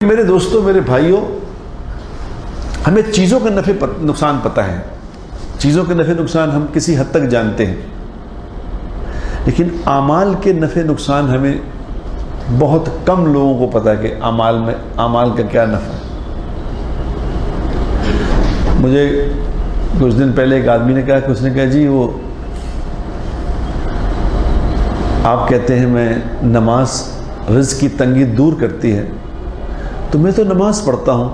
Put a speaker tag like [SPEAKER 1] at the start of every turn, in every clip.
[SPEAKER 1] میرے دوستوں، میرے بھائیوں، ہمیں چیزوں کے نفع نقصان پتہ ہے، چیزوں کے نفع نقصان ہم کسی حد تک جانتے ہیں، لیکن اعمال کے نفع نقصان ہمیں بہت کم لوگوں کو پتہ ہے کہ اعمال کا کیا نفع ہے۔ مجھے کچھ دن پہلے ایک آدمی نے کہا کہ اس نے کہا جی وہ آپ کہتے ہیں میں نماز رزق کی تنگی دور کرتی ہے، تو میں تو نماز پڑھتا ہوں،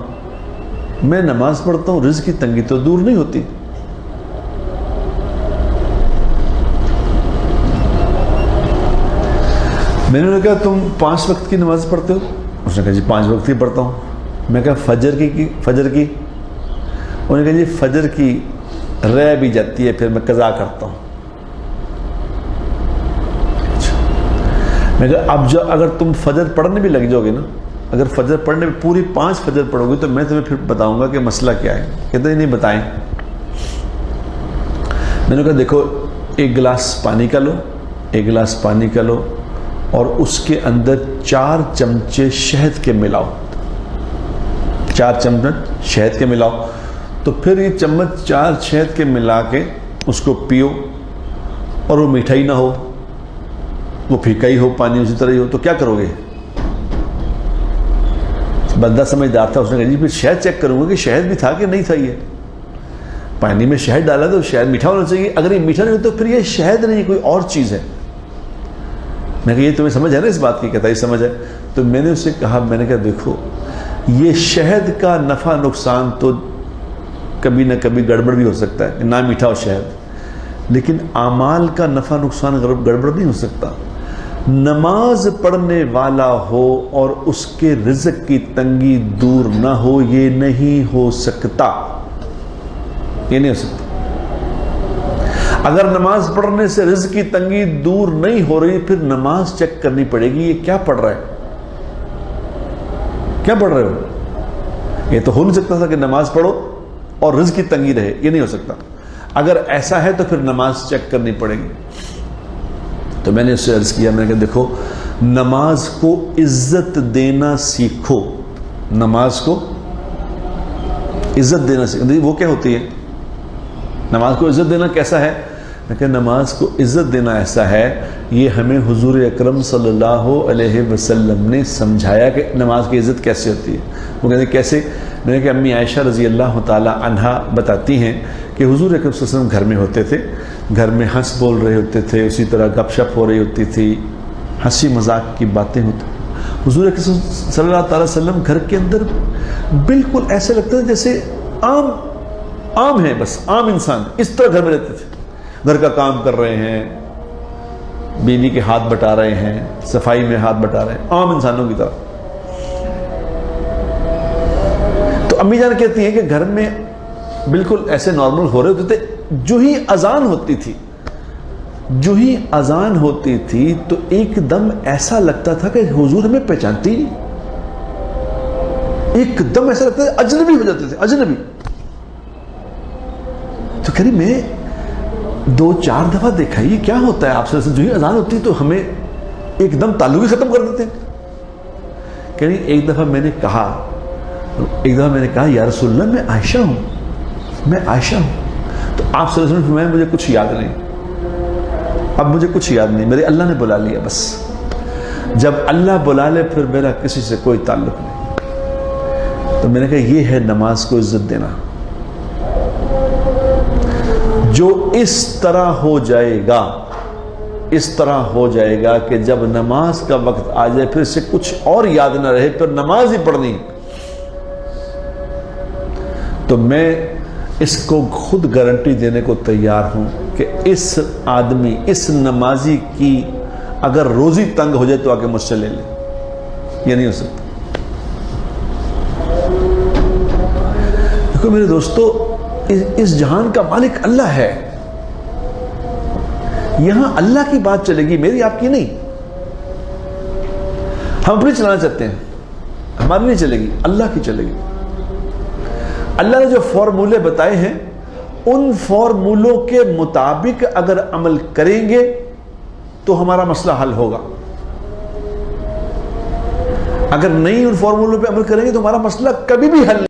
[SPEAKER 1] میں نماز پڑھتا ہوں، رزق کی تنگی تو دور نہیں ہوتی۔ میں نے کہا تم 5 وقت کی نماز پڑھتے ہو؟ اس نے کہا جی 5 وقت کی پڑھتا ہوں۔ میں کہا فجر کی انہوں نے کہا جی فجر کی رہ بھی جاتی ہے، پھر میں قضا کرتا ہوں۔ میں کہا اب اگر تم فجر پڑھنے بھی لگ جاؤ گے نا، اگر فجر پڑھنے میں پوری 5 فجر پڑھو گی تو میں تمہیں پھر بتاؤں گا کہ مسئلہ کیا ہے۔ کہتے ہیں نہیں بتائیں۔ میں نے کہا دیکھو ایک گلاس پانی کا لو اور اس کے اندر 4 چمچے شہد کے ملاؤ، 4 چمچ شہد کے ملاؤ، تو پھر یہ چمچ 4 شہد کے ملا کے اس کو پیو، اور وہ میٹھا ہی نہ ہو، وہ پھیکا ہی ہو، پانی اسی طرح ہی ہو، تو کیا کرو گے؟ بندہ سمجھدار تھا، اس نے کہا جی پھر شہد چیک کروں گا کہ شہد بھی تھا کہ نہیں تھا۔ یہ پانی میں شہد ڈالا تو شہد میٹھا ہونا چاہیے، اگر یہ میٹھا نہیں ہو تو پھر یہ شہد نہیں، کوئی اور چیز ہے۔ میں کہا یہ تمہیں سمجھ ہے نا اس بات کی؟ کہتا ہی سمجھ ہے۔ تو میں نے اس سے کہا، میں نے کہا دیکھو یہ شہد کا نفع نقصان تو کبھی نہ کبھی گڑبڑ بھی ہو سکتا ہے، نہ میٹھا ہو شہد، لیکن اعمال کا نفع نقصان گڑبڑ نہیں ہو سکتا۔ نماز پڑھنے والا ہو اور اس کے رزق کی تنگی دور نہ ہو، یہ نہیں ہو سکتا، یہ نہیں ہو سکتا۔ اگر نماز پڑھنے سے رزق کی تنگی دور نہیں ہو رہی، پھر نماز چیک کرنی پڑے گی یہ کیا پڑھ رہا ہے، کیا پڑھ رہے ہو۔ یہ تو ہو نہیں سکتا تھا کہ نماز پڑھو اور رزق کی تنگی رہے، یہ نہیں ہو سکتا۔ اگر ایسا ہے تو پھر نماز چیک کرنی پڑے گی۔ تو میں نے اس سے عرض کیا، میں نے کہا دیکھو نماز کو عزت دینا سیکھو، نماز کو عزت دینا سیکھو۔ وہ کیا ہوتی ہے نماز کو عزت دینا؟ کیسا ہے؟ میں کہا نماز کو عزت دینا ایسا ہے، یہ ہمیں حضور اکرم صلی اللہ علیہ وسلم نے سمجھایا کہ نماز کی عزت کیسے ہوتی ہے۔ وہ کہتے ہیں کیسے؟ میں نے کہا امی عائشہ رضی اللہ تعالی عنہا بتاتی ہیں کہ حضور اکرم صلی اللہ علیہ وسلم گھر میں ہوتے تھے، گھر میں ہنس بول رہے ہوتے تھے، اسی طرح گپ شپ ہو رہی ہوتی تھی، ہنسی مذاق کی باتیں ہوتی۔ حضور اکرم صلی اللہ تعالی وسلم گھر کے اندر بالکل ایسے لگتا تھا جیسے عام ہے، بس عام انسان، اس طرح گھر میں رہتے تھے۔ گھر کا کام کر رہے ہیں، بیوی کے ہاتھ بٹا رہے ہیں، صفائی میں ہاتھ بٹا رہے ہیں، عام انسانوں کی طرح۔ تو امی جان کہتی ہیں کہ گھر میں بالکل ایسے نارمل ہو رہے ہوتے تھے، جو ہی اذان ہوتی تھی تو ایک دم ایسا لگتا تھا کہ حضور ہمیں پہچانتے ہی نہیں، ایک دم ایسا لگتا تھا اجنبی ہو جاتے تھے، اجنبی۔ تو کہہ رہی میں 2-4 دفعہ دیکھا یہ کیا ہوتا ہے آپ سے، جو ہی اذان ہوتی تو ہمیں ایک دم تعلق ہی ختم کر دیتے ہیں۔ کہہ رہی ایک دفعہ میں نے کہا یا رسول اللہ میں عائشہ ہوں۔ تو آپ صلی اللہ علیہ وسلم فرمایا مجھے کچھ یاد نہیں، اب مجھے کچھ یاد نہیں، میرے اللہ نے بلا لیا، بس جب اللہ بلا لے پھر میرا کسی سے کوئی تعلق نہیں۔ تو میں نے کہا یہ ہے نماز کو عزت دینا۔ جو اس طرح ہو جائے گا کہ جب نماز کا وقت آ جائے پھر سے کچھ اور یاد نہ رہے، پھر نماز ہی پڑھنی، تو میں اس کو خود گارنٹی دینے کو تیار ہوں کہ اس آدمی، اس نمازی کی اگر روزی تنگ ہو جائے تو آ کے مجھ سے لے لے، یہ نہیں ہو سکتا۔ دیکھو میرے دوستو، اس جہان کا مالک اللہ ہے، یہاں اللہ کی بات چلے گی، میری آپ کی نہیں۔ ہم اپنی چلانا چاہتے ہیں، ہماری نہیں چلے گی، اللہ کی چلے گی۔ اللہ نے جو فارمولے بتائے ہیں ان فارمولوں کے مطابق اگر عمل کریں گے تو ہمارا مسئلہ حل ہوگا۔ اگر نہیں ان فارمولوں پہ عمل کریں گے تو ہمارا مسئلہ کبھی بھی حل نہیں